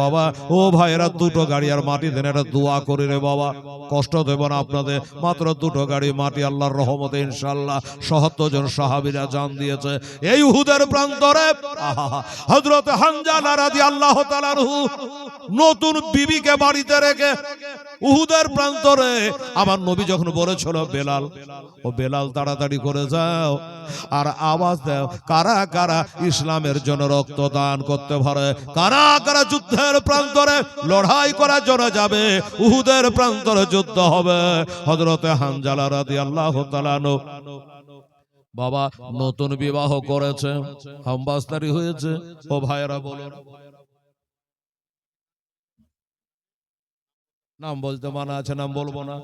বাবা ও ভাইয়েরা দুটো গাড়ি আর মাটি দেন, একটা দোয়া করি রে বাবা, কষ্ট দেব না আপনাদের। মাত্র দুটো গাড়ি মাটি আল্লাহর রহমতে ইনশাআল্লাহ ৭৭ জন সাহাবীরা জান দিয়েছে এই উহুদের প্রান্তরে। হযরত হানজালা রাদিয়াল্লাহু তাআলা আনহু নতুন বিবিকে বাড়িতে রেখে উহুদের প্রান্তরে আমার নবী যখন বলেছিল বেলাল, ও বেলাল তাড়াতাড়ি করে যাও আর আওয়াজ দাও কারা কারা ইসলামের জন্য রক্তদান করতে পারে, কারা কারা যুদ্ধের প্রান্তরে লড়াই করার জন্য যাবে, উহুদের প্রান্তরে যুদ্ধ হবে। হযরতে হানজালা রাদিয়াল্লাহু তাআলা আনহু বাবা নতুন বিবাহ করেছে, হামবাস্তারি হয়েছে। ও ভাইরা বলুন, নাম বলতে মানা আছে, নাম বলবো না।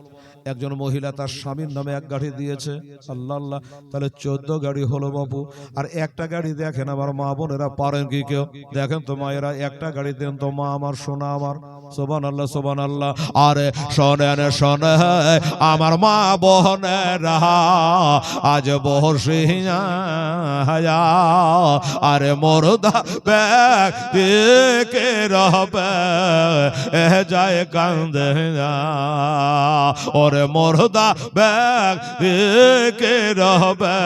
একজন মহিলা তার স্বামীর নামে এক গাড়ি দিয়েছে, আল্লাহ আল্লাহ, তাহলে 14 গাড়ি হলো বাবু। আর একটা গাড়ি দেখেন আমার মা বোনেরা পারেন কি কেউ? দেখেন তো মায়েরা, একটা গাড়ি দেন তো মা আমার, সোনা আমার, সুবহানাল্লাহ সুবহানাল্লাহ। আরে শোনেন শোনে আমার মা বোনেরা আজ বসিয়া, আরে মোরদা কে রবে যায় কান্দে, ওরে মোরদা কে রবে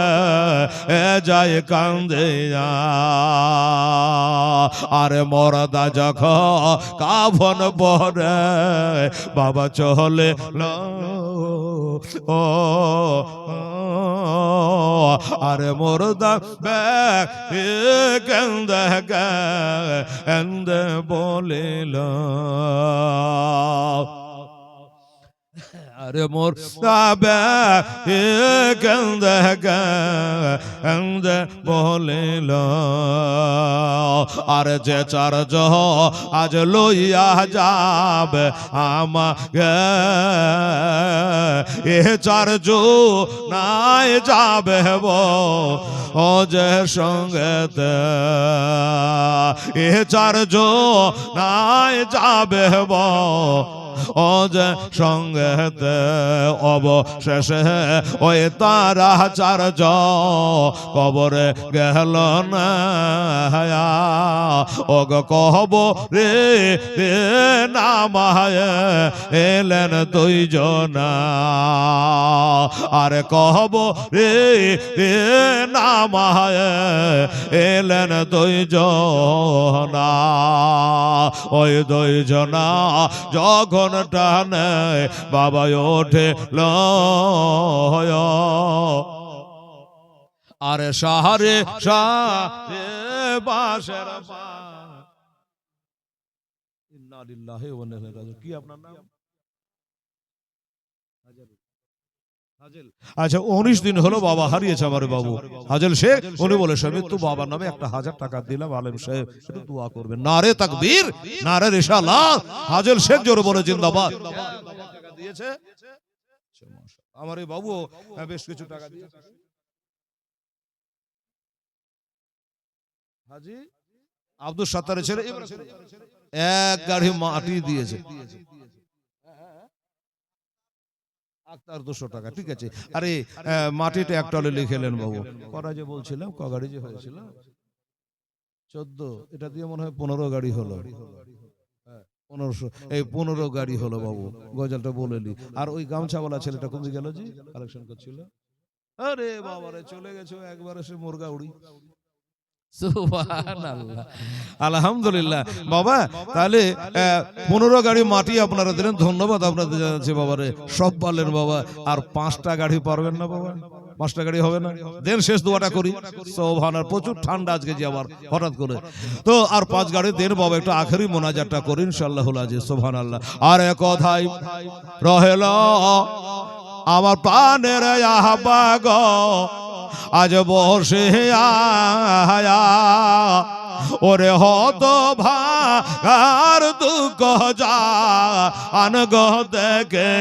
যায় কান্দে, আরে মোরদা যখন কাফন পরে বাবা চলে ও আরে মোরদা কান্দে কান্দে বলিল, আরে মোর কান্দে কান্দে বলিল, আরে যে চারজ আজ লইয়া যাবে আমাকে, এ চারজ নাই যাবে ও যে সঙ্গেতে, এ চারজ নাই যাবে ও যে সঙ্গেতে, অবশেষে ওই তারা চারজ কবরে গেল না, ও গো কবরে নামায় এলেন দুইজনা, আরে কবরে নামায় এলেন দুইজনা, ওই দুইজনা যখন টানে বাবা ওঠে লয়, আরে সাহারে সাহারে বাসের ইন্না লিল্লাহি ওয়া ইন্না ইলাইহি রাজিউন। কি আপনার নাম? হাজেল। আচ্ছা 19 দিন হলো বাবা হারিয়েছে আমার বাবু হাজেল শেখ। উনি বলে স্বামী তো বাবার নামে একটা 1000 টাকা দিলাম, আলেম সাহেব একটু দোয়া করবেন। নারে তাকবীর, নারে রিসালাত। হাজেল শেখ জোরে বলে জিন্দাবাদ। টাকা দিয়েছে আমার এই বাবু, বেশ কিছু টাকা দিয়েছে। হাজি আব্দুল সাত্তারের ছেলে এক গাড়ি মাটি দিয়েছে, আক্তার 200 টাকা, ঠিক আছে। আরে মাটিটা একটা লিখেলেন বাবু, করা যে বলছিলাম ক গাড়ি যে হয়েছিল 14, এটা দিয়ে মনে হয় 15 গাড়ি হলো, 1500, এই 15 গাড়ি হলো বাবু, গজলটা বলেলি। আর ওই গামছাওয়ালা ছেলেটা কোন দিকে গেল জি কালেকশন করছিল? আরে বাবারে চলে গেছে একবার, এসে মুরগা উড়ি। সুবহানাল্লাহ, আলহামদুলিল্লাহ বাবা। তাহলে 15 গাড়ি মাটি আপনারা দিলেন, ধন্যবাদ আপনাদের জানাচ্ছি বাবারে, সব পারলেন বাবা। আর 5টা গাড়ি পারবেন না বাবা? 5টা গাড়ি হবে না? দেন শেষ দোয়াটা করি। সুবহানাল্লাহ, প্রচুর ঠান্ডা আজকে যে আবার হঠাৎ করে, তো আর 5 গাড়ি দেন বাবা, একটু আখেরি মোনাজাতটা করি ইনশাআল্লাহুল আজিজ। সুবহানাল্লাহ। আর এক কথাই রহেল আমার প্রাণের আহ্বাগ আজ বসে আয়া, ওরে হত ভাগার দুঃখ যা আনগ দেখে,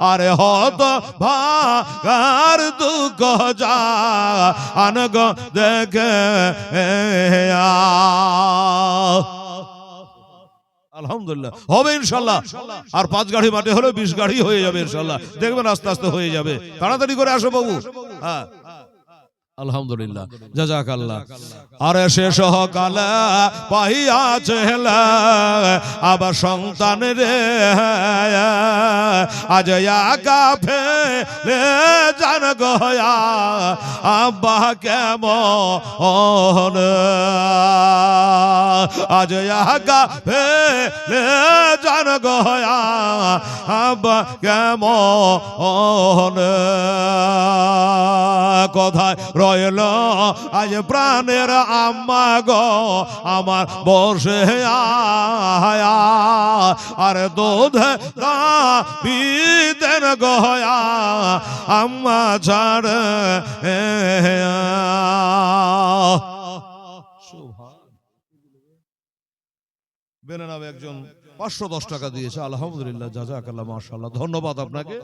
আরে হত ভাগার দুঃখ যা আনগ দেখে। আলহামদুলিল্লাহ হবে ইনশাআল্লাহ। আর 5 গাড়ি মাটি হলো 20 গাড়ি হয়ে যাবে ইনশাআল্লাহ, দেখবেন আস্তে আস্তে হয়ে যাবে। তাড়াতাড়ি করে আসো বাবু। হ্যাঁ আলহামদুলিল্লাহ, জাযাকাল্লাহ। আরে শেষ কালে পাইয়াছে আবার সন্তান রে, আজ একা ফেলে জান গয়া আব্বা কেমন, আজ একা ফেলে জান গয়া আব্বা কেমন, কোথায় রইল আজ প্রাণের আম্মা গো আমার বসে আয়া, আর দুধ পিতেন গয়া আম্মা ছাড় বেনে নামে একজন 510 টাকা দিয়েছে, আলহামদুলিল্লাহ, জাযাকাল্লাহ, মাশাআল্লাহ, ধন্যবাদ আপনাকে।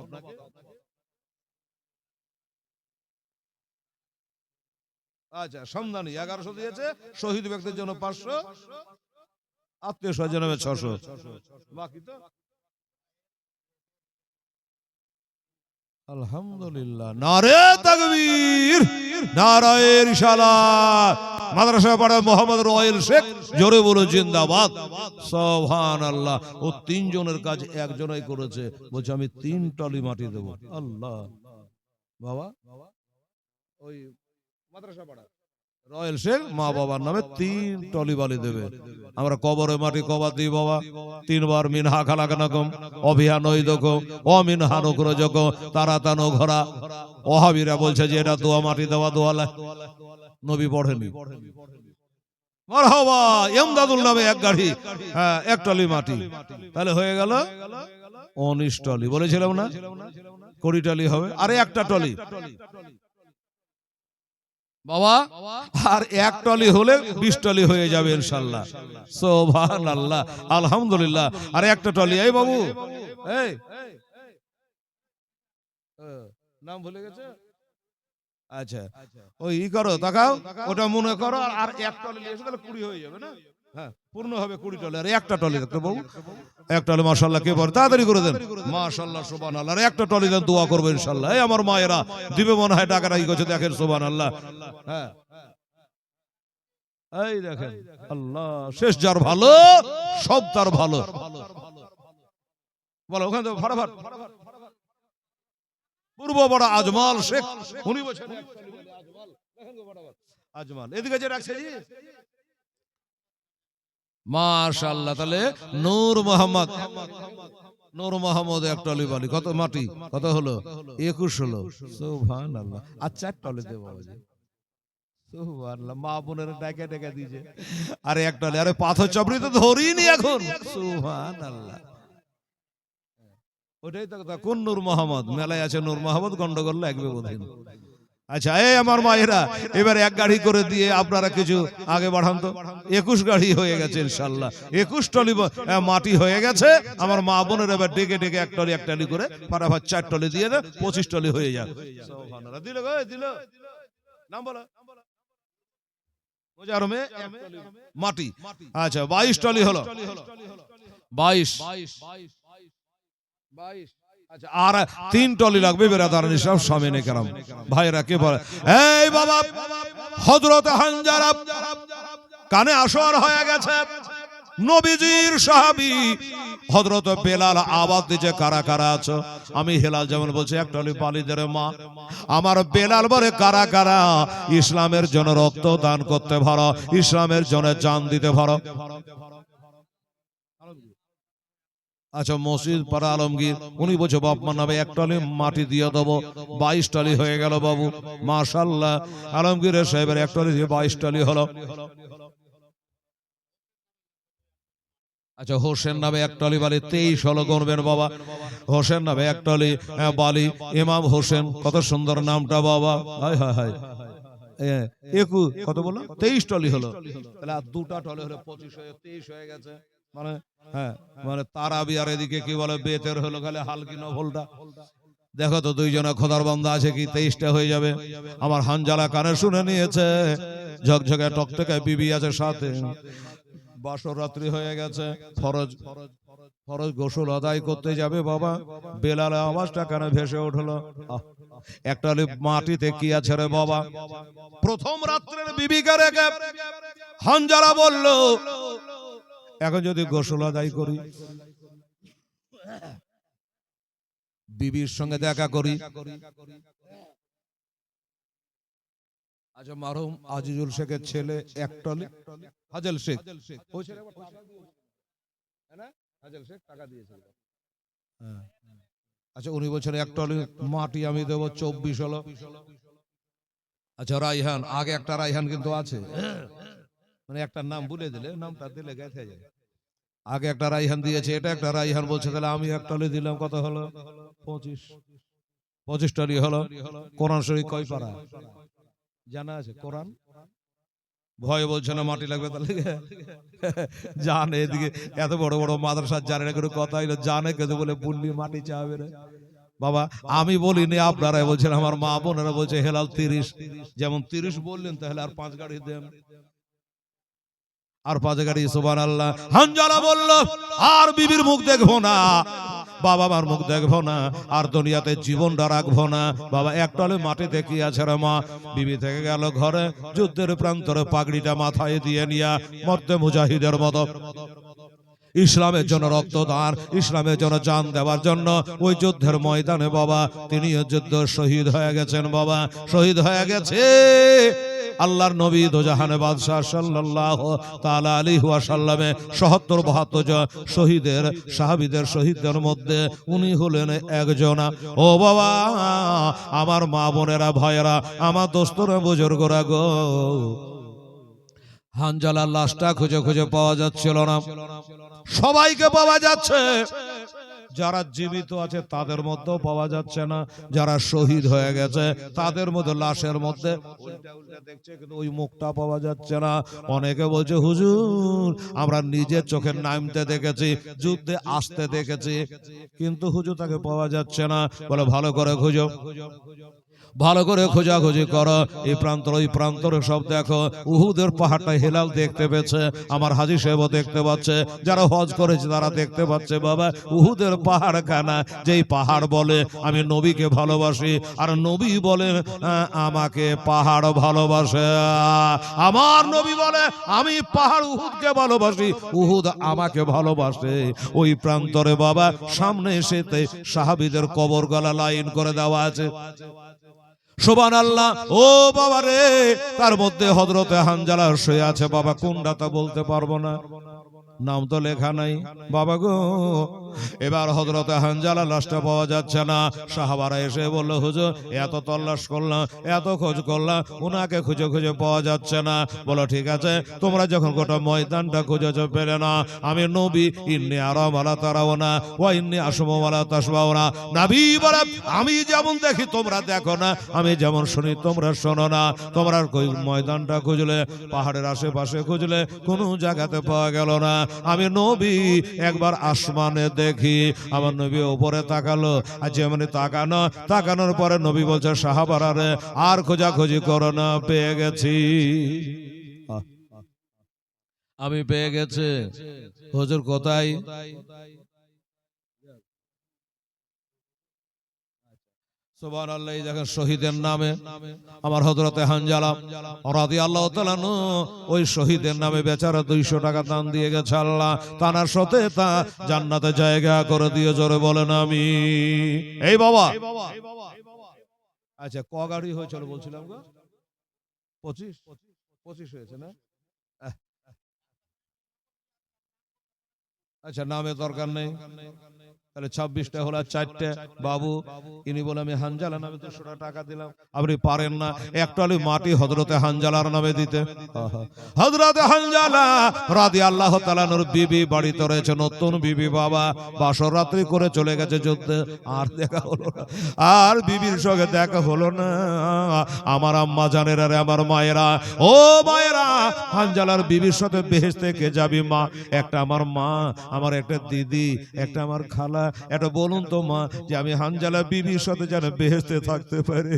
আচ্ছা, সমদানি 1100 দিয়েছে, শহীদ ব্যক্তির জন্য 500, আত্মীয় স্বজনের 600, বাকি তো আলহামদুলিল্লাহ। নারে তাকবীর, নারায়ে রিসালাত। মাদ্রাসা পাড়া মোহাম্মদ রয়েল শেখ, জোরে বলুন জিন্দাবাদ, সুবহানাল্লাহ। ও 3 জনের কাজ একজনই করেছে, বলছে আমি 3 টলি মাটি দেব। আল্লাহ, বাবা ওই মাদ্রাসা পাড়া রয়েল শেখ মা বাবার নামে 3 টলি বালি দেবে। আমরা কবরে মাটি কবার দিই বাবা, 3 বার মিনহা খালাকনাকুম অভিয়ান ওই দেখো অমিনহা নকরো যকো তারাতানো ঘোরা। ওহাবিরা বলছে যে এটা দোয়া মাটি দেওয়া দোয়ালা, নবী পড়েনি। মারহাবা, ইমদাদুল নামে 1 গাড়ি, হ্যাঁ 1 টলি মাটি, তাহলে হয়ে গেল 19 টলি। বলেছিলাম না 20 টলি হবে, আরে 1টা টলি বাবা, আর 1 টলি হলে 20 টলি হয়ে যাবে ইনশাআল্লাহ, সুবহানাল্লাহ, আলহামদুলিল্লাহ। আর 1টা টলি, এই বাবু, এই নাম ভুলে গেছে, আচ্ছা ওই ই করো, তাকাও, ওটা মনে করো, আর 1 টলি এসে তাহলে 20 হয়ে যাবে না, হ্যাঁ পূর্ণ হবে 20 টলি। আর 1টা টলি দেখতে বাবু, 1 টলি মাশাআল্লাহ, কে বলে তাড়াতাড়ি করে দেন, মাশাআল্লাহ, সুবহানাল্লাহ। আর 1টা টলি দেন, দোয়া করবে ইনশাআল্লাহ। এই আমার মায়েরা দিবে মনে হয় টাকাটা কি করছে, দেখেন সুবহানাল্লাহ, হ্যাঁ এই দেখেন, আল্লাহ, শেষ যার ভালো সব তার ভালো। বলো ওখানে তো ফটাফট, পূর্ব বড় আজমাল শেখ, উনি বলছেন আজমাল, এদিকে যে রাখছে জি, মাশাআল্লাহ। তাহলে নূর মোহাম্মদ, নূর মোহাম্মদ 1 টলি বালি, কত মাটি, কত হলো 21 হলো, সুবহানাল্লাহ। আর 4 টলি দেব বাবাজি, সুবহানাল্লাহ, মা বোনের ডাকে ডাকে দিয়েছে। আরে 1 টলি, আরে পাথর চাপড়ি তো ধরিনি এখন, সুবহানাল্লাহ। ওটাই তো কথা, কোন নূর মোহাম্মদ, মেলায় আছে নূর মোহাম্মদ, গন্ডগোল লাগবে বোধহয়। আচ্ছা, এই আমার মায়েরা এবার 1 গাড়ি করে দিয়ে আপনারা কিছু আগে বাড়ান তো, 21 গাড়ি হয়ে গেছে ইনশাআল্লাহ, 21 টলি মাটি হয়ে গেছে। আমার মা বোনের এবার ডেকে ডেকে 1 টলি 1 টলি করে ফাটাফাট 4 টলি দিয়ে দেন, 25 টলি হয়ে যাক, সুবহানাল্লাহ। দিল গো, দিল, নাম বলো, মোজারমে 1 টলি মাটি, আচ্ছা 22 টলি হলো, 22, আচ্ছা আর 3 টলি লাগবে বেরাদার নিশাব সামনে কেরাম ভাইরা, কে বলে এই বাবা হযরত হানজালা কানে আসর হয়ে গেছে, নবীজির সাহাবী হযরত বেলাল আওয়াজ দিয়েছে, কারা কারা আছো? আমি হেলাল যেমন বলছে 1 টলি বালি দে রে মা। আমার বেলাল বলে, কারা কারা ইসলামের জন্য রক্ত দান করতে পারো, ইসলামের জন্য জান দিতে পারো? আচ্ছা মসজিদ পাড়া আলমগীর, উনি বলছে বাপ মার নামে 1 টলি মাটি দিয়ে দেবো, 22 টলি হয়ে গেল বাবু, মাশাআল্লাহ। আলমগীরের সাহেবের 1 টলি দিয়ে 22 টলি হলো। আচ্ছা হোসেন নামে 1 টলি বালি, 23 হলো, গণবেন বাবা। হোসেন নামে 1 টলি বালি, ইমাম হোসেন, কত সুন্দর নামটা বাবা, হায় হায় হায়, 21 কত বলো 23 টলি হলো, তাহলে আর 2টা টলি হলো 25 হয়ে 23 হয়ে গেছে। মানে হ্যাঁ, মানে তারাবি আর এদিকে কি বলে বেতের হলো, খালি হালকি নফলটা। দেখো তো 2 জনা খোদার বান্দা আছে কি 23টা হয়ে যাবে। আমার হানজালা কানে শুনে নিয়েছে, ঝকঝকে টকটকে বিবি আছে সাথে, বাসর রাত্রি হয়ে গেছে, ফরজ ফরজ গোসল আদায় করতে যাবে বাবা। বেলাল আওয়াজটা কানে ভেসে উঠলো, একটা মাটিতে কি আছে রে বাবা? প্রথম রাত্রের বিবিকে রেখে হানজালা বলল, এখন যদি গোসল আদায় করি, বিবির সঙ্গে দেখা করি। আচ্ছা, মারহুম আজিজুল শেখের ছেলে একটলি হাজেল শেখ, ওই ছেলে হাজেল শেখ টাকা দিয়েছিল। আচ্ছা, উনি বলছেন একটলি মাটি আমি দেবো, 24 হলো। আচ্ছা, রাইহান, আগে একটা রাইহান কিন্তু আছে, মানে একটা নাম বলে দিলে নামটা দিলে গেছে যায়। আগে একটা রাইহান দিয়েছে, এটা একটা রাইহান বলছে, তাহলে আমি একটলি দিলাম, কত হলো? 25 টালি হলো। কোরআন শরীফ কয় পারা জানা আছে? কোরআন ভয় বলছে না মাটি লাগবে, তাহলে জানে এদিকে এত বড় বড় মাদ্রাসার জানে না, কোনো কথা হইলো জানে কিন্তু বলে বুল্লি মাটি চাবে না বাবা। আমি বলিনি, আপনারা বলছেন, আমার মা বোনেরা বলছে হেলাল 30, যেমন 30 বললেন, তাহলে আর 5 গাড়ি দেন, আর 5 গাড়ি। সুবহানাল্লাহ। হানজালা বলল, আর বিবির মুখ দেখবো না বাবা, আমার মুখ দেখবো না, আর দুনিয়াতে জীবনটা রাখবো না বাবা। একটলে মাটিতে কি আছে রে মা? বিবি থেকে গেল ঘরে, যুদ্ধের প্রান্তরে পাগড়িটা মাথায় দিয়ে নিয়া মর্দে মুজাহিদের মতো ইসলামের জন্য রক্তদান, ইসলামের জন্য জান দেওয়ার জন্য ওই যুদ্ধের ময়দানে বাবা তিনি যুদ্ধ শহীদ হয়ে গেছেন বাবা, শহীদ হয়ে গেছে। আল্লাহর নবী দোজাহানে বাদশাহ সাল্লাল্লাহু তাআলা আলাইহি ওয়াসাল্লামে ৭০-৭২ জন শহীদের সাহাবীদের শহীদদের মধ্যে উনি হলেন একজন। ও বাবা, আমার মা বোনেরা, ভাইয়েরা, আমার দোস্তরা, বুজুর্গরা গো, হানজালার লাশটা খুঁজে খুঁজে পাওয়া যাচ্ছিল না। সবাইকে পাওয়া যাচ্ছে, যারা জীবিত আছে তাদের মধ্যেও পাওয়া যাচ্ছে না, যারা শহীদ হয়ে গেছে তাদের মধ্যে লাশের মধ্যে দেখছে, কিন্তু ওই মুখটা পাওয়া যাচ্ছে না। অনেকে বলছে হুজুর আমরা নিজের চোখে নামতে দেখেছি, যুদ্ধে আসতে দেখেছি, কিন্তু হুজুর তাকে পাওয়া যাচ্ছে না। বলে ভালো করে খুঁজো, ভালো করে খোঁজাখুঁজি করো, এই প্রান্তর ওই প্রান্তরে সব দেখো। উহুদের পাহাড়টা হেলাল দেখতে পেয়েছে, আমার হাজী সাহেবও দেখতে পাচ্ছে, যারা হজ করেছে তারা দেখতে পাচ্ছে বাবা। উহুদের পাহাড় খানা, যেই পাহাড় বলে আমি নবীকে ভালোবাসি, আর নবী বলে আমাকে পাহাড় ভালোবাসে। আমার নবী বলে আমি পাহাড় উহুদকে ভালোবাসি, উহুদ আমাকে ভালোবাসে। ওই প্রান্তরে বাবা সামনে এসেতে সাহাবীদের কবর গলা লাইন করে দেওয়া আছে। সুবহানাল্লাহ। ও বাবা রে, তার মধ্যে হযরতে হানজালা শুয়ে আছে বাবা, কোনটা তা বলতে পারবো না, নাম তো লেখা নাই বাবা গো। এবার হযরতে হানজালা লাশটা পাওয়া যাচ্ছে না। সাহাবারা এসে বলল, হুজুর এত তল্লাশ করলাম, এত খোঁজ করলাম, উনাকে খুঁজে খুঁজে পাওয়া যাচ্ছে না। বলো ঠিক আছে, তোমরা যখন গোটা ময়দানটা খুঁজেছো পেলে না, আমি নবী ইন্নী আরা ওয়ালা তারাওনা ওয়া ইন্নী আসমু ওয়ালা তাসমাউনা, নবী বলে আমি যেমন দেখি তোমরা দেখো না, আমি যেমন শুনি তোমরা শোনো না। তোমরা কই ময়দানটা খুঁজলে, পাহাড়ের আশেপাশে খুঁজলে, কোনো জায়গাতে পাওয়া গেল না। আমি নবী একবার আসমানে দেখি, আমার নবী উপরে তাকালো, আর যেমনি তাকানোর পরে নবী বলছে সাহাবারা রে আর খোঁজাখুঁজি করো না, পেয়ে গেছি, আমি পেয়ে গেছি। হুজুর কোথায়? সুবহানাল্লাহ। দেখেন শহীদের নামে আমার হযরতে হানজালা রাদিয়াল্লাহু তাআলা আনহু ওই শহীদের নামে বেচারা 200 টাকা দান দিয়ে গেছে আল্লাহ তানার সাথে তা জান্নাতে জায়গা করে দিয়ে, জোরে বলেন আমি। এই বাবা, আচ্ছা ক গাড়ি হয়েছিল বলছিলাম গো? 25 হয়েছে না? আচ্ছা নামের দরকার নেই, তাহলে 26টা হলো, 4টে বাবু। ইনি বলে আমি হানজালা নামে 200 টাকা দিলাম। আপনি পারেন না একটালি মাটি হযরতে হানজালার নামে দিতে? হযরতে হানজালা রাদিয়াল্লাহু তাআলা নূর বিবি বাড়িতে রয়েছে, নতুন বিবি বাবা, বাসর রাত্রি করে চলে গেছে যুদ্ধে, আর দেখা হলো না, আর বিবির সঙ্গে দেখা হলো না। আমার আম্মা জানেরা রে, আমার মায়েরা, ও মায়েরা, হানজালার বিবির সাথে বেহেশতে কে যাবি মা? একটা আমার মা, আমার একটা দিদি, একটা আমার খালা, এটা বলুন তো মা, যে আমি হানজালা বিবির সাথে যেন বেহেশতে থাকতে পারি।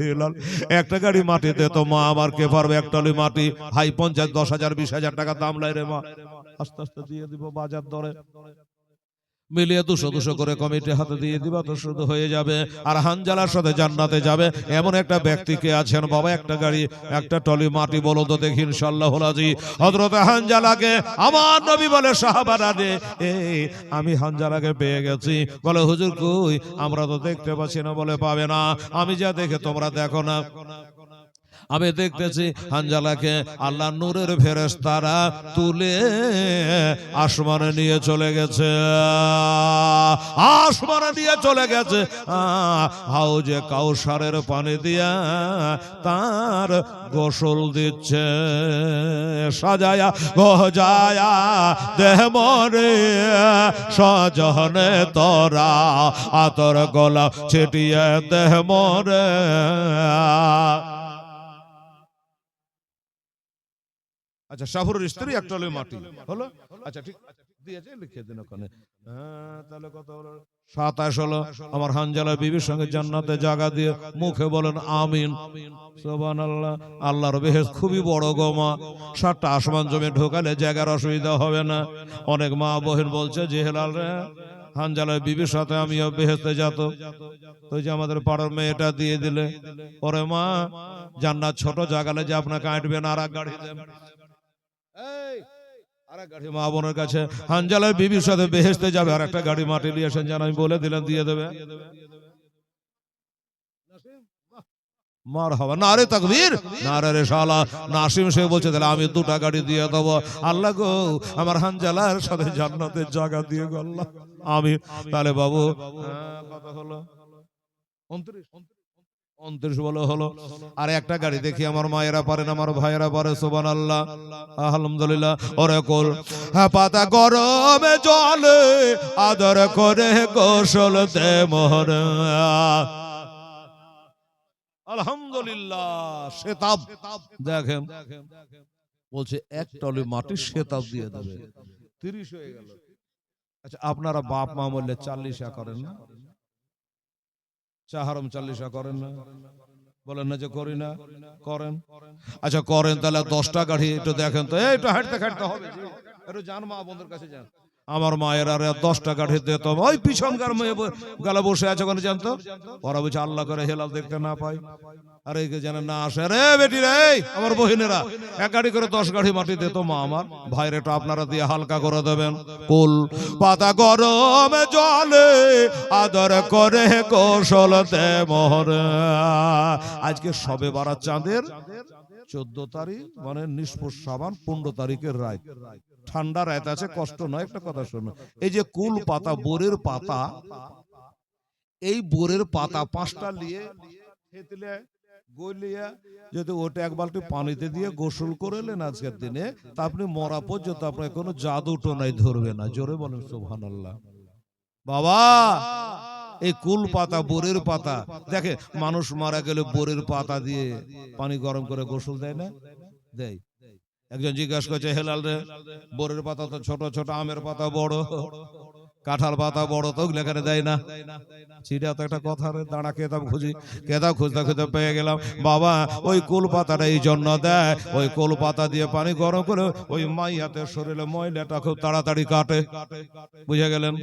একটা গাড়ি মাটি দে তো মা, আমার কে পারবে একটালি মাটি? হাই 50, 10,000, 20,000 টাকা দাম লাই রে মা, আস্তে আস্তে দিয়ে দিব বাজার দরে। মিলিয়ে 200 করে কমিটি হাতে দিয়ে দিবা তো শুধু হয়ে যাবে। আর হানজালার সাথে জান্নাতে যাবে এমন একটা ব্যক্তিকে আছেন বাবা, একটা গাড়ি একটা টলি মাটি বলো তো দেখি ইনশাআল্লাহ রাজি। হযরত হানজালাকে আমার নবী বলে সাহাবারা রে, আমি হানজালাকে পেয়ে গেছি। বলে হুজুর কই, আমরা তো দেখতে পাচ্ছি না। বলে পাবে না, আমি যা দেখে তোমরা দেখো না। আমি দেখতেছি হানজালাকে আল্লাহ নূরের ফেরেশতারা তুলে আসমানে নিয়ে চলে গেছে, আসমানে নিয়ে চলে গেছে। হাউজে কাউসারের পানি দিয়া তার গোসল দিচ্ছে, সাজায়া গজায়া দেহ মরে সজনে তোরা আতর গলা ছিটিয়ে দেহ মরে। আচ্ছা, শাহুরের স্ত্রী একটা টলি মাটি হলো। আচ্ছা ঠিক দিয়েছে, লিখে দিন ওখানে। তাহলে কত হলো? 27 হলো। আমার হানজালা বিবির সঙ্গে জান্নাতে জায়গা দিয়ে মুখে বলেন আমিন সুবহানাল্লাহ। আল্লাহর বেহেশত খুবই বড় গো মা, 7টা আসমান জমি ঢোকালে জায়গার অসুবিধা হবে না। অনেক মা বহিন বলছে যে হেলাল রে, হানজালা বিবির সাথে আমিও বেহেশতে যেত, তো যে আমাদের পাড়ার মেয়েটা দিয়ে দিলে। পরে মা জান্নাত ছোট জায়গালে যে আপনাকে আঁটবেন আর এক গাড়ি দেন, মা বোনের কাছে হানজালা বিবির সাথে বেহেশতে যাবে, আর একটা গাড়ি মাটি নিয়ে আসেন যেন আমি বলে দিলাম দিয়ে দেবে। মারহাবা, নারে তাকবীর, নারে রিসালাত। নাসিম সে বলছে তাহলে আমি 2টা গাড়ি দিয়ে দেবো। আল্লাহ গো আমার হানজালার সাথে জান্নাতের জায়গা দিয়ে গো আল্লাহ, আমি তাহলে বাবু কত হলো? 29 বলে হলো। আর একটা গাড়ি দেখি আমার মায়েরা পারেন, আমার ভাইয়েরা পারে। সুবহানাল্লাহ, আলহামদুলিল্লাহ। ওরে কোল পাতা গরমে জলে আদর করে গোসল দে মোহর, আলহামদুলিল্লাহ। শেতাব দেখেন বলছে এক টলি মাটি শেতাব দিয়ে দেবে, 30 হয়ে গেল। আচ্ছা, আপনারা বাপ মা বললে 40 করেন না? চাহারম 40 করেন না? বলেন না যে করি না, করেন। আচ্ছা করেন, তাহলে 10টা গাড়ি একটু দেখেন তো, একটু হাঁটতে হাঁটতে হবে, একটু যান মা বন্ধুর কাছে যান। আমার মায়ের আর 10টা গাড়ি দিত, ওই পিছনকার মেয়ে গালা বসে আছে ওখানে, জানতো ওরা বলছে আল্লাহ করে হেলাল দেখতে না পাই, আরে যেন না আসে রে বেটি রে। আমার বহিনেরা এক গাড়ি করে 10 গাড়ি মাটি দিত মা আমার। ভাইরে তো আপনারা দিয়ে হালকা করে দেবেন। কুল পাতা গরমে জলে আদর করে গোসল দে মোহর। আজকে সবে বারাত চাঁদের 14 তারিখ, মানে নিষ্পষ সাবান 15 তারিখের রাত। ঠান্ডা রাত আছে, কষ্ট নয়। একটা কথা শোনো, এই যে কুল পাতা, বোরের পাতা, এই বোরের পাতা 5টা নিয়ে থেতলে গলিয়া যদি ওটা 1 বালতি পানিতে দিয়ে গোসল করলেন আজকের দিনে, তা আপনি মরা পর্যন্ত আপনার কোনো জাদু টোনাই ধরবে না। জোরে বলেন সুবহানাল্লাহ। বাবা এই কুল পাতা, বোরের পাতা, দেখে মানুষ মারা গেলে বোরের পাতা দিয়ে পানি গরম করে গোসল দেয় না? দেয়। একজন জিজ্ঞাসা করছে হেলাল রে, বোরের পাতা তো ছোট ছোট, আমের পাতা বড়, কাঁঠাল পাতা বড়, তো এখানে দেয় না? সেটা তো একটা কথা রে। দাঁড়া কেতাব খুঁজি, কেতাব খুঁজতে খুঁজতে পেয়ে গেলাম। বাবা ওই কুল পাতাটা এই জন্য দেয়, ওই কুল পাতা দিয়ে পানি গরম করে ওই মাইয়াতের শরীরে ময়লাটা খুব তাড়াতাড়ি কাটে। বুঝে গেলেন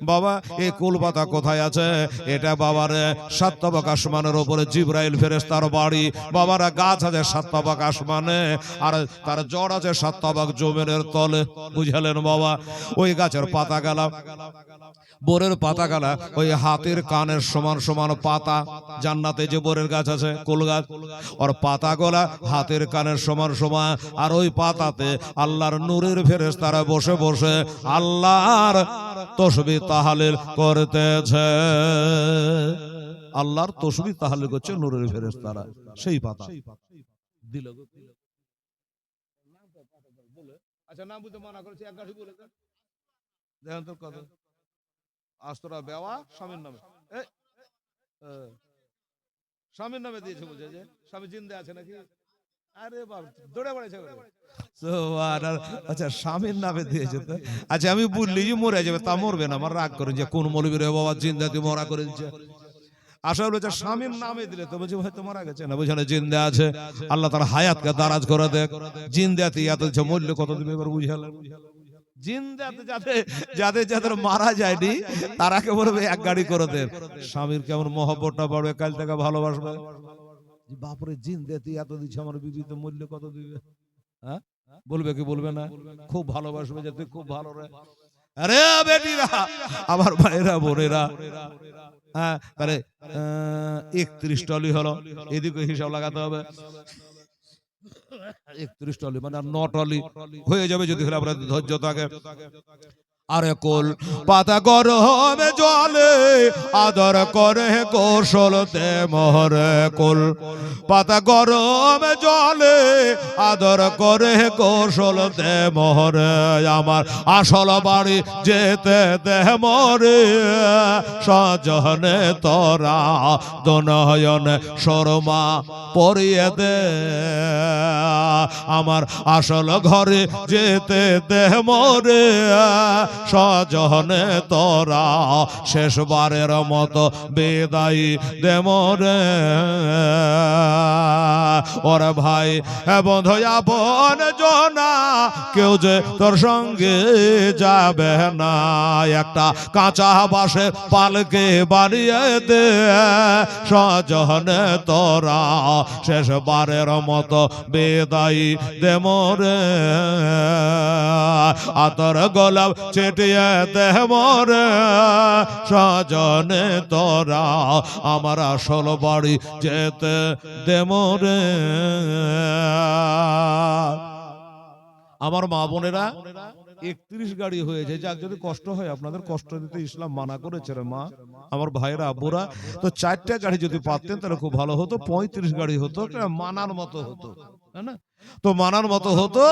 বাবা? এই কুল পাতা কোথায় আছে? এটা বাবার 7 তাবাক আসমানের উপরে জিবরাইল ফেরেশতার বাড়ি। বাবারা গাছ আছে 7 তাবাক আসমানে, আর তার জড় আছে 7 তাবাক জমিনের তলে। বুঝলেন বাবা? ওই গাছের পাতা গালা, বোরের পাতা গালা ওই হাতের কানের সমান সমান পাতা। জান্নাতে যে বোরের গাছ আছে, কুল গাছ, আর পাতা গোলা হাতের কানের সমান সমান। আর ওই পাতাতে আল্লাহর নূরের ফেরেশতারা বসে বসে আল্লাহর তাসবিহ তাহলিল করতেছে। আল্লাহর তাসবিহ তাহলিল করছে নূরের ফেরেশতারা, সেই পাতা দিল। আচ্ছা নাম বুঝতে মানা করেছে, এক গাড়ি বলে দেখেন তোর কথা। আস্তরা বেওয়া স্বামীর নামে, স্বামীর নামে দিয়েছে। বলছে যে স্বামী জিন্দে আছে নাকি? আরে বাবা দৌড়ে পড়েছে। আচ্ছা স্বামীর নামে দিয়েছে তো। আচ্ছা আমি বললি যে মরে যাবে, তা মরবে না। আমার রাগ করে যে কোন মৌলবী রে বাবা জিন্দাতে মরা করে দিচ্ছে। আসলে বলছে স্বামীর নামে দিলে তো বলছে হয়তো মারা গেছে না, বুঝে না জিন্দে আছে। আল্লাহ তার হায়াতকে দারাজ করে দেখ। জিন্দাতে এত মূল্য কত দিবে এবার বুঝালেন? জিন্দাতে যাদের যাদের মারা যায়নি তারাকে বলবে এক গাড়ি করে দেন। স্বামীর কেমন মহব্বতটা বাড়বে, কাল থেকে ভালোবাসবে। বাপরে জিন্দাতে এত দিচ্ছে, আমার বিবিতে মূল্য কত দিবে? হ্যাঁ, বলবে কি বলবে না? খুব ভালোবাসবে যে তুই খুব ভালো রে। আরে বেটিরা, আমার ভাইরা বোনেরা, হ্যাঁ তাহলে 31 টলি হলো, এদিকে হিসাব লাগাতে হবে। 31 টলি মানে 9 টলি হয়ে যাবে যদি আপনার ধৈর্য থাকে। আরে কোল পাতা গরমে জলে আদর করে কৌশলতে মোহরে, কোল পাতা গরমে জলে আদর করে কৌশলতে মোহরে, আমার আসল বাড়ি যেতে দেহ মরে, সজনে তোরা দনয়নে শর্মা পরিয়ে দে, আমার আসল ঘরে যেতে দেহ মরে, সজনে তোরা শেষবারের মতো বিদায় দে মোরে। ওরে ভাই বন্ধু আপন জনা কেউ যে তোর সঙ্গে যাবে না, একটা কাঁচা বাসে পালকে বাড়িয়ে দে, সজনে তোরা শেষবারের মতো বিদায় দে মোরে, আতর গোলাপ ছিটিয়ে দে মোরে, সজনে তোরা আমার আসল বাড়ি যেতে দে মোরে। আমার মা বোনেরা 31 গাড়ি হয়েছে, যাক যদি কষ্ট হয় আপনাদের, কষ্ট দিতে ইসলাম মানা করেছে রে মা, আমার ভাইরা আব্বুরা। তো 4টা গাড়ি যদি পাতেন তাহলে খুব ভালো হতো, 35 গাড়ি হতো, মানার মতো হতো, তাই না? তো মানার মতো হতো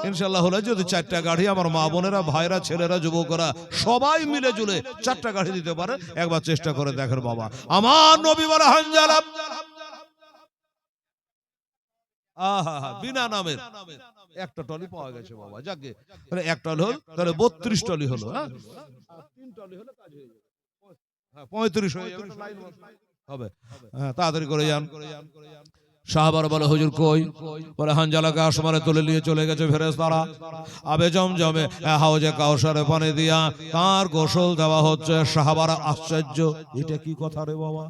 ইনশাল্লাহ। হলে যদি 4টা গাড়ি আমার মা বোনেরা, ভাইরা, ছেলেরা, যুবকরা সবাই মিলে জুলে 4টা গাড়ি দিতে পারে, একবার চেষ্টা করে দেখেন বাবা। আমার নবী বলে হানজালা বিনা নামের একটা টলি পাওয়া গেছে বাবা, যাকে তাহলে এক টলি হল, তাহলে 32 টলি হলো। হ্যাঁ, 3 টলি হলে কাজ হয়ে যাবে, 35 হয়ে যাবে হবে। হ্যাঁ, তাড়াতাড়ি করে যান। সাহাবার বলে হুজুর কই? বলে হানজালাকে আসমানে তুলে নিয়ে চলে গেছে ফেরেশতারা, আবে জমজমে হাউজে কাউসারে পানি দিয়া তার গোসল দেওয়া হচ্ছে। সাহাবারা আশ্চর্য, এটা কি কথা রে বাবা?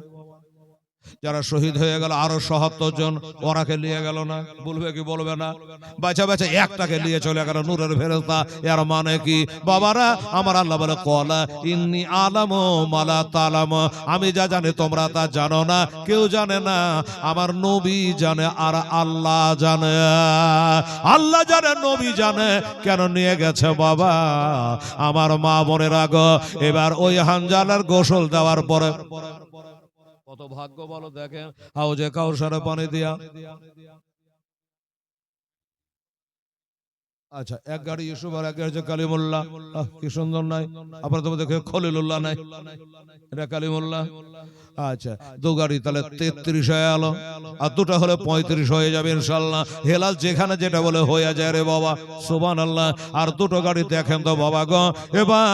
যারা শহীদ হয়ে গেল আরো ৭৭ জন, ওরাকে নিয়ে গেল না? বলবে কি বলবে না? বাঁচা বাঁচা একটাকে নিয়ে চলে গেল নূরের ফেরেশতা। এর মানে কি বাবারা? আমার আল্লাহ বলে কলা ইন্নী আলামু মালা তালাম, আমি যা জানি তোমরা তা জানো না, কেউ জানে না, আমার নবী জানে আর আল্লাহ জানে। আল্লাহ জানে, নবী জানে, কেন নিয়ে গেছে বাবা? আমার মা বোনের আগে এবার ওই হানজালার গোসল দেওয়ার পরে কত ভাগ্য বলো দেখেন, হাউজে কাউসারে পানি দিয়া। আচ্ছা, এক গাড়ি ইউসুফ আর এক গাড়ি হচ্ছে কালিমুল্লাহ। কি সুন্দর নাই? আপনারা তো দেখে খলিলুল্লাহ নাই, এটা কালিমুল্লাহ। আচ্ছা, 2 গাড়ি তাহলে 33 হয়ে গেল, আর 2টা হলে 35 হয়ে যাবে ইনশাআল্লাহ। হেলাল যেখানে যেটা বলে হয়ে যায় রে বাবা, সুবহানাল্লাহ। আর 2টো গাড়ি দেখেন তো বাবা গো, এবার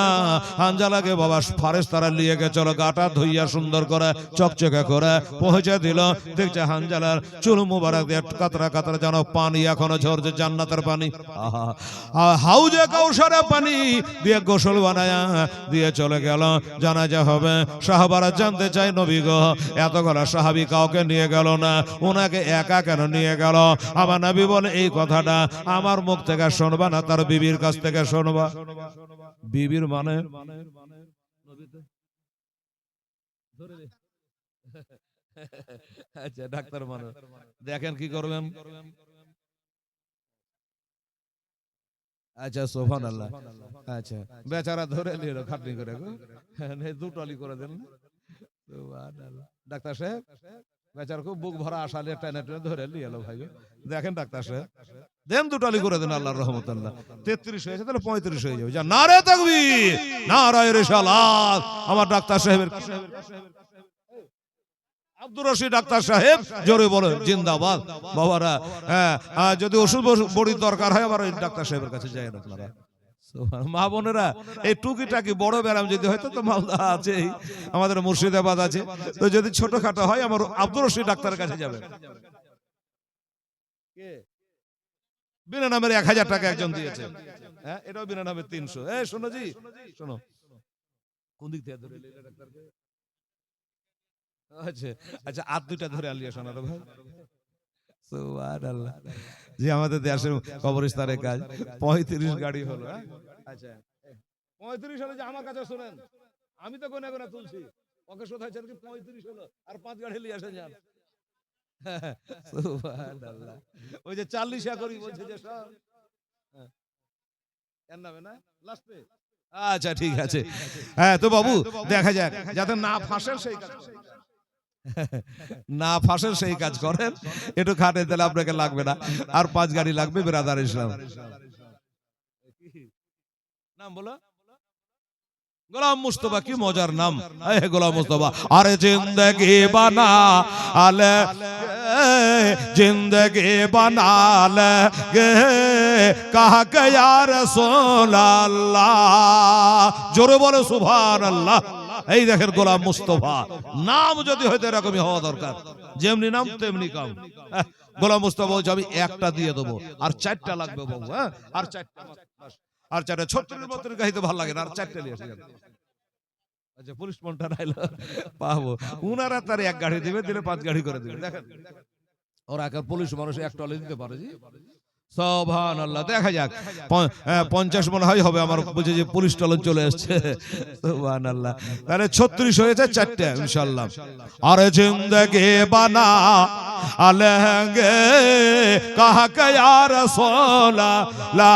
হানজালাকে বাবা ফারেশতারা নিয়ে গেছিল, গাটা ধুইয়া সুন্দর করে চকচকে করে পৌঁছে দিল। দেখছে হানজালার চুল মুবারক দিয়ে কাতরা কাতরা যেন পানি এখনো ঝরছে, জান্নাতের পানি। হাউজে কাউসারে পানি দিয়ে গোসল বানায়া দিয়ে চলে গেল, জানাজা হবে। সাহাবারা জানতে চাই নবী গো, এতগুলো সাহাবী কাউকে নিয়ে গেল না, ওনাকে একা কেন নিয়ে গেল? আমার নবী বলে এই কথাটা আমার মুখ থেকে শুনবা না, তার বিবির কাছ থেকে শুনবা। বিবির মানে আচ্ছা, ডাক্তার মানে দেখেন কি করবেন। আচ্ছা, সুবহানাল্লাহ। আচ্ছা, বেচারা ধরে নিল খাটনি করে, 2 টলি করে দেন। সুবহানাল্লাহ। ডাক্তার সাহেব বেচারা খুব বুক ভরা আশা নিয়ে টেনে টেনে ধরে নিয়ে এলো। ভাই দেখেন ডাক্তার সাহেব, দেন 2 টলি করে দেন আল্লাহর রহমতুল্লাহ। 33 হয়েছে, তাহলে 35 হয়ে যাবে। যা নারে তাকবীর, নারায়ে রিসালাত। আমার ডাক্তার সাহেবের আব্দুর রশিদ ডাক্তার সাহেব জোরে বলে জিন্দাবাদ বাবারা। হ্যাঁ, যদি ওষুধ বড়ির দরকার হয় আবার ওই ডাক্তার সাহেবের কাছে যায় না আপনারা। মা বোনেরা, এই টুকিটাকি বড় ব্যারাম যদি হয়তো তো মালদা আছে, আমাদের মুর্শিদাবাদ আছে, তো যদি ছোটখাটো হয় আমার আব্দুর রশিদ ডাক্তারের কাছে যাবে। বিনা নামের 1000 টাকা একজন দিয়েছে, হ্যাঁ এটাও বিনা নামে 300। এই শোনো জি, শোনো কোন দিক থেকে ধরে এলে ডাক্তারকে? আচ্ছা আচ্ছা, আর দুইটা ধরে আলিয়া শোনার ভাই। সুবহানাল্লাহ। যে আমাদের দেশের কবরস্থানের কাজ 35 গাড়ি হলো। আচ্ছা 35 হলো যে আমার কাছে শুনেন, আমি তো গোনা গোনা তুলছি, ওকে শোধাইছেন কি 35 হলো আর 5 গাড়ি নিয়ে আসেন যান। সুবহানাল্লাহ। ওই যে 40 করি বলছে যে সব এর নামে না লাস্টে। আচ্ছা ঠিক আছে। হ্যাঁ তো বাবু দেখা যাক যাতে না ফাঁসেন সেই কাজ করেন। না ফাঁসেন সেই কাজ করেন, একটু খাটে দিলে আপনাকে লাগবে না, আর 5 গাড়ি লাগবে ব্রাদার ইসলাম। নাম বলো গোলাম মুস্তফা, কি মজার নাম গোলাম মুস্তফা। আরে জিন্দগি বানা আলে জিন্দগি বানাল গে কাহা কে ইয়া রাসূলুল্লাহ, জোরে বলো সুবহানাল্লাহ। এই দেখেন গোলাম মুস্তফা, নাম যদি হয়তো এরকমই হওয়া দরকার, যেমনি নাম তেমনি কাম। গোলাম মুস্তফা বলছে আমি একটা দিয়ে দেবো, আর 4টা লাগবে বাবু। হ্যাঁ আর 4টা, আর 4টা 36 বছর গাইতে ভালো লাগে না, আর 4টা নিয়ে আসে। আচ্ছা পুলিশ মনটা নাইলো পাবো, উনারা তার 1 গাড়ি দিবে, দিলে 5 গাড়ি করে দিবে। দেখেন ওরা এখন পুলিশ মানুষ 1 টলে দিতে পারে জি। সুবহানাল্লাহ। দেখা যাক 50 মনে হয় হবে, আমার বুঝে যে পুলিশ টলন চলে আসছে। সুবহানাল্লাহ। তাহলে 36 হয়েছে 4টা ইনশাআল্লাহ। আরে জিন্দগি বানা আলেঙ্গে কাহা কে ইয়া রাসূলুল্লাহ,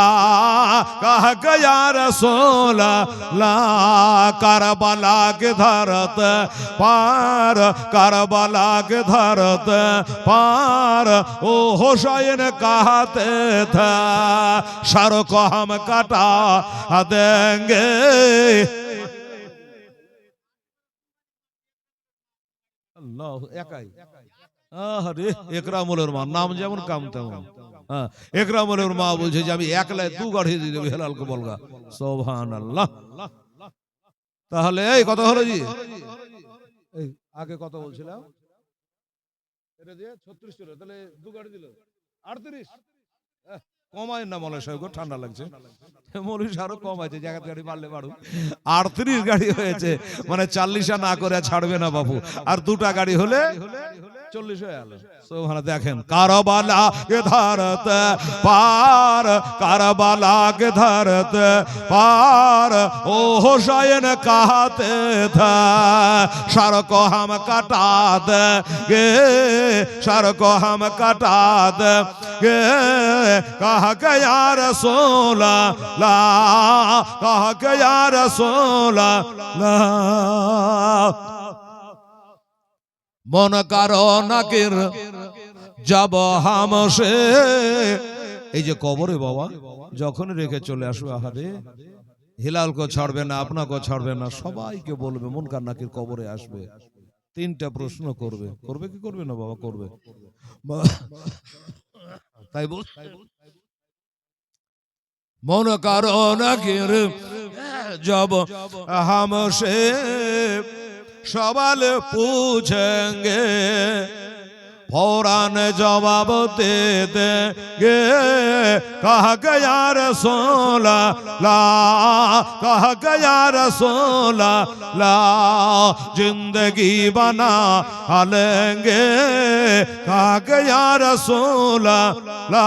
কাহা কে ইয়া রাসূলুল্লাহ, কারবালা के धरत पार, करबला के धरत पार, ओ हुसैन कहते थे सर को हम कटा देंगे। আল্লাহ একাই। আরে একরামুলের মা, নাম যেমন কাম তেমন। হ্যাঁ একরামুলের মা বলছে যে আমি একলাই 2 গাড়ি দিয়ে দেব হেলালকে বলগা। সুবহানাল্লাহ। তাহলে এই কত হলো জি? এই আগে কত বলছিলাম? এটা দিয়ে 36 ছিল, তাহলে 2 গাড়ি দিল 38। কমায় না মৌলানা সাহেব, ঠান্ডা লাগছে। মৌলভী আরো কমাইছে, জায়গা গাড়ি মারলে মারুক। 38 গাড়ি হয়েছে, মানে 40 না করে ছাড়বে না বাবু, আর 2টা গাড়ি হলে 40 হয়ে গেল। সুবহানাল্লাহ। দেখেন কারবালা के धरत पार, करबला के धरत पार, ओ हुसैन कहते थे सर को हम कटा देंगे, सर को हम कटा देंगे, कहा के या रसूलल्लाह, कहा के या रसूलल्लाह। मन करो नकिर जब हमसे, এই যে কবরে বাবা যখন রেখে চলে আসবে, আহারে হিলালকে ছাড়বে না, আপনাকে ছাড়বে না, সবাইকে বলবে মুনকার নাকির কবরে আসবে, 3টা প্রশ্ন করবে। করবে কি করবে না বাবা? করবে। তাই বল मन करो नकिर जब हमसे सवाल पूछेंगे, फौरन जवाब दे देंगे, कहा के या रसूलल्लाह, कहा के या रसूलल्लाह, जिंदगी बना लेंगे, कहा के या रसूलल्लाह,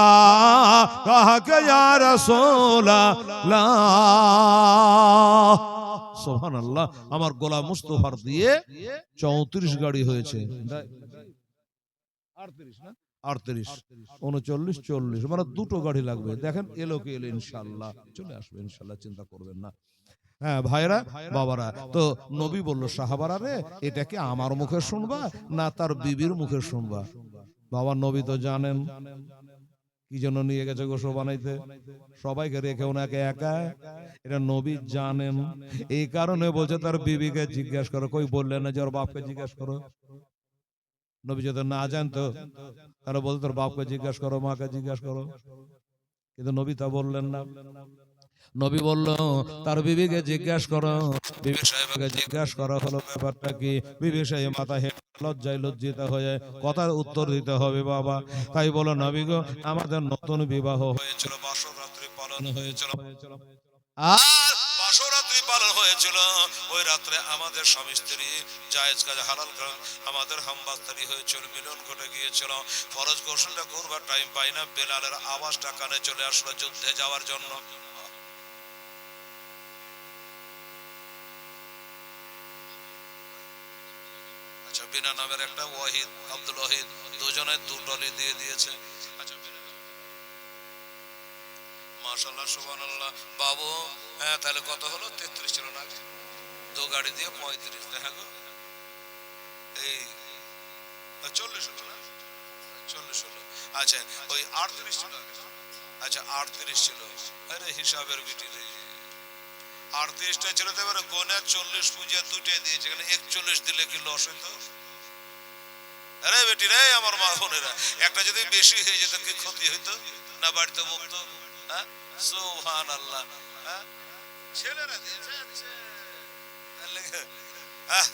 कहा के या रसूलल्लाह। সুবহানাল্লাহ। আমার গোলাম মুস্তফার দিয়ে 34 গাড়ি হয়েছে। 38 না 38 39 40, মানে 2টো গাড়ি লাগবে। দেখেন এলো কি এলো, ইনশাআল্লাহ চলে আসবে ইনশাআল্লাহ, চিন্তা করবেন না। হ্যাঁ ভাইরা বাবারা, তো নবী বলল সাহাবারা রে, এটা কি আমার মুখে শুনবা না তার বিবির মুখে শুনবা? বাবা নবী তো জানেন কি জন্য নিয়ে গেছে গোসল বানাইতে, সবাইকে রেখে ওনাকে একা, এটা নবী জানেন। এই কারণে বলছে তার বিবিকে জিজ্ঞাসা করো। কই বললেন না যে ওর বাপকে জিজ্ঞাসা করো? নবী যদি না জানতো তাহলে বলতো তোর বাপকে জিজ্ঞাসা করো, মাকে জিজ্ঞাসা করো, কিন্তু নবী তা বললেন না। নবী বলল তার বিবিকে জিজ্ঞাসা করো, বিবি সাহেবকে জিজ্ঞাসা করা হলো ব্যাপারটা কি। বিবি সাহেব মাথা হেঁটে লজ্জায় লজ্জিত হয়ে কথার উত্তর দিতে হবে বাবা। তাই বলো নবী গো, আমাদের নতুন বিবাহ হয়েছিল, বাসর রাত্রি পালন পালন হয়েছিল আর বাসরাত্রি পালন হয়েছিল। ওই রাত্রে আমাদের স্বামী স্ত্রী জায়েজ কাজ হালাল কাজ আমাদের হামবাস্তারি হয়েছিল, মিলন ঘটে গিয়েছিল। ফরজ গোসলটা করবার টাইম পাই না, বেলালের আওয়াজটা কানে চলে আসলো যুদ্ধে যাওয়ার জন্য। আচ্ছা, বিনা নামের একটা ওয়াহিদ আব্দুল ওয়াহিদ দুজনে দুটলি দিয়ে দিয়েছে। আচ্ছা, মাশাআল্লাহ সুবহানাল্লাহ। বাবু হ্যাঁ, তাহলে কত হলো? 33 ছিল না? দু গাড়ি দিয়ে 35। দেখা গো এই 40 হলো না? 40 হলো। আচ্ছা, ওই 38 ছিল। আচ্ছা, 38 ছিল। আরে হিসাবের বিটি রে, 38টা ছিল তো এবারে গোনা 40 পুজো দুটে দিয়েছে, এখানে 41 দিলে কি লস হইতো? আরে বেটি রে, আমার মা বোনেরা, একটা যদি বেশি হয়ে যেত কি ক্ষতি হইতো না? বাড়িতে বলতো হ্যাঁ সুবহানাল্লাহ। হ্যাঁ, ছেলেরা দিয়েছে।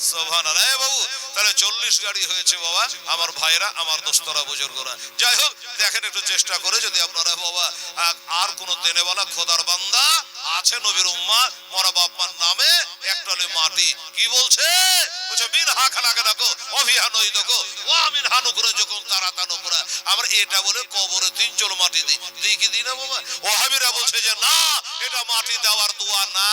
সুবহানাল্লাহ। বাবু তাহলে 40 গাড়ি হয়েছে বাবা, আমার ভাইরা, আমার দোস্তরা, বুজুর্গরা। যাই হোক, দেখেন একটু চেষ্টা করে যদি আপনারা বাবা আর কোন দেনেওয়ালা খোদার বান্দা আছে নবীর উম্মাহ মরা বাপ মার নামে একটলে মাটি কি বলছে? বলছে মিন হাখানাকে দেখো অভিহানই দেখো ও আমিন হানু করে যখন তারা তানু করে আমরা এটা বলে কবরে 3 চল মাটি দিই, দিই কি দিই না বাবা? ওহাবিরা বলছে যে না, এটা মাটি দেওয়ার দোয়া না।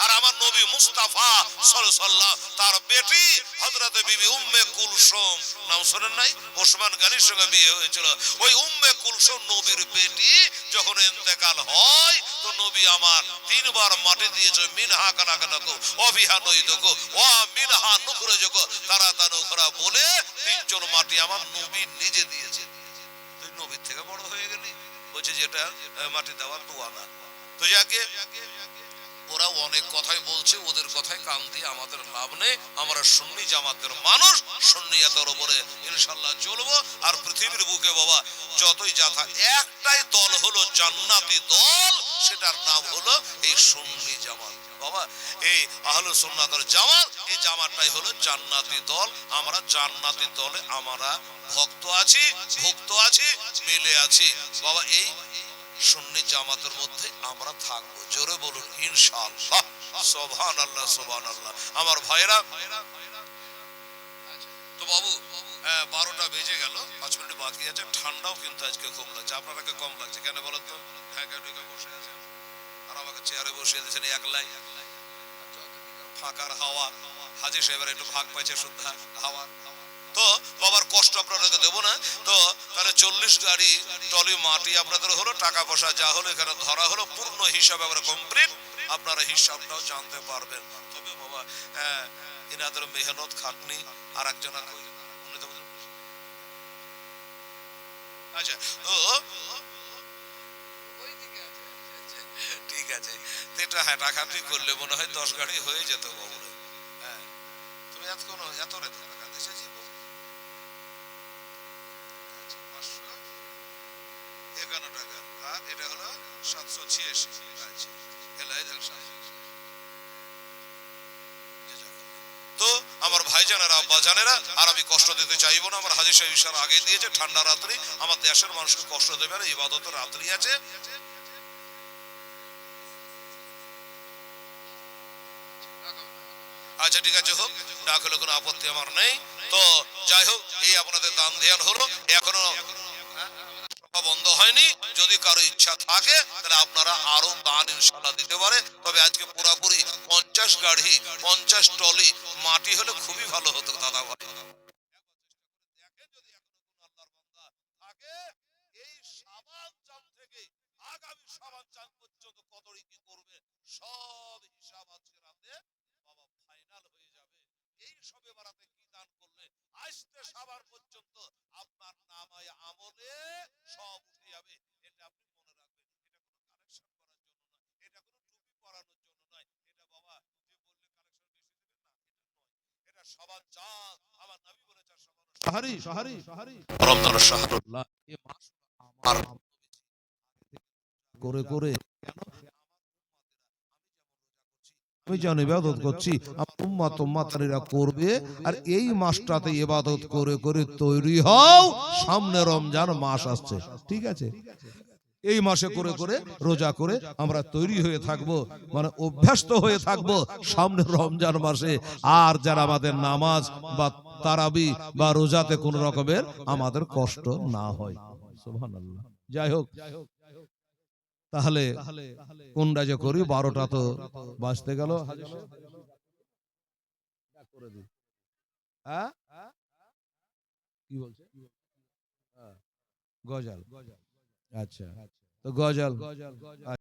আর আমার নবী মুস্তাফা সাল্লাল্লাহু তার বেটি হযরত বিবি উম্মে কুলসুম, নাম শুনেন নাই? ওসমান গনির সঙ্গে বিয়ে হয়েছিল। ওই উম্মে কুলসুম নবীর বেটি যখন ইন্তেকাল হয় তো নবী আমার 3 বার মাটি দিয়েছে। মিনহা কানাকা দেখো অভিহানই দেখো ও মিনহা নুকরে দেখো তারা তানুকরা বলে 3 জন মাটি আমার নবী নিজে দিয়েছে। তুই নবীর থেকে বড় হয়ে গেলি, বলছে যেটা মাটি দেওয়ার দোয়া না। তো যাকে ওরা অনেক কথাই বলছে, ওদের কথায় কান দিয়ে আমাদের লাভ নেই। আমরা সুন্নি জামাতের মানুষ, সুন্নিয়াতের উপরে ইনশাআল্লাহ চলবো। আর পৃথিবীর বুকে বাবা যতই যাথা একটাই দল হলো জান্নাতি দল, সেটার নাম হলো এই সুন্নি জামাত। বাবা এই আহলুস সুন্নাতের জামাত, এই জামাতটাই হলো জান্নাতি দল। আমরা জান্নাতি দলে আমরা ভক্ত আছি, ভুক্ত আছি, মিলে আছি বাবা। এই সুন্নি জামাতের মধ্যে আমরা থাকবো। জোরে বলুন ইনশাআল্লাহ। সুবহানাল্লাহ সুবহানাল্লাহ। আমার ভাইরা তো বাবু 12টা বেজে গেল, 5 মিনিট বাকি আছে। ঠান্ডাও কিন্তু আজকে খুব লাগছে। আপনাকে কম লাগছে কেন বলেন তো? বসে আছেন আর আমাকে চেয়ারে বসিয়ে দিয়েছেন একলাই। ফাঁকার হাওয়া, হাজী সাহেবের একটু ভাগ পাইছে শুদ্ধা হাওয়া। তো বাবার কষ্ট আপনাদেরকে দেবো না। তো তাহলে 40 গাড়ি টলি মাটি আপনাদের হলো, টাকা পয়সা যা হলো এখানে ধরা হলো, পূর্ণ হিসাব আমরা কমপ্লিট। আপনারা হিসাবটাও জানতে পারবেন। তবে বাবা এনাদের মেহনত খাটনি আর একজন আচ্ছা তো ঠিক আছে, এটা হাঁটাখাটি করলে মনে হয় 10 গাড়ি হয়ে যেত বাবু। হ্যাঁ, তুমি এত টাকা দেশে জীবো 551 টাকা, আর এটা হলো 786। আচ্ছা তো আমার ভাইজানেরা, আব্বা জানেরা, আর আমি কষ্ট দিতে চাইবো না। আমার হাজী সাহেব ইশারা আগে দিয়েছে, ঠান্ডা রাত্রি আমার দেশের মানুষকে কষ্ট দেবে না, ইবাদতের রাত্রি আছে। আচ্ছা ঠিক আছে, হোক, ডাক হলে কোনো আপত্তি আমার নেই। তো যাই হোক, এই আপনাদের দান ধ্যান হলো, এখনো বন্ধ হয়নি। যদি কারো ইচ্ছা থাকে তাহলে আপনারা আরো দান ইনশাআল্লাহ দিতে পারে। তবে আজকে পুরাপুরি 50 গাড়ি 50 টলি মাটি হলে খুবই ভালো হতো দাদা ভাই। এই শাবান চাঁদ থেকে আগামী শাবান চাঁদ পর্যন্ত কতই কি করবে সব হিসাব আজকে রাতে বাবা ফাইনাল হয়ে যাবে। এই সবে বারাতে কি দান করলে আজকে শাবান পর্যন্ত আপনার নামায় আমলে সব উঠে যাবে। এটা আপনি মনে রাখবেন। এটা কোনো কালেকশন করার জন্য নয়, এটা কোনো টুপি পরানোর জন্য নয়। এটা বাবা যে বললে কালেকশন বেশি দেবেন না, এটা নয়। এটা শাবান চাঁদ, আমার নবী বলেছেন শাবান রমজানের শাহরুল্লাহ। এই মাস আমার করে করে আমি যেন ইবাদত করছি, আমার উম্মাত উম্মাতারিরা করবে। আর এই মাসটাতে ইবাদত করে করে তৈরি হও, সামনে রমজান মাস আসছে। ঠিক আছে, এই মাসে করে করে রোজা করে আমরা তৈরি হয়ে থাকব, মানে অভ্যস্ত হয়ে থাকব সামনে রমজান মাসে। আর যারা আমাদের নামাজ বা তারাবি বা রোজাতে কোন রকমের আমাদের কষ্ট না হয়। সুবহানাল্লাহ। যাই হোক, তাহলে কোনটা যে করি, 12টা তো বাজতে গেল। হ্যাঁ, কি বলছে? গজাল। আচ্ছা, তো গজাল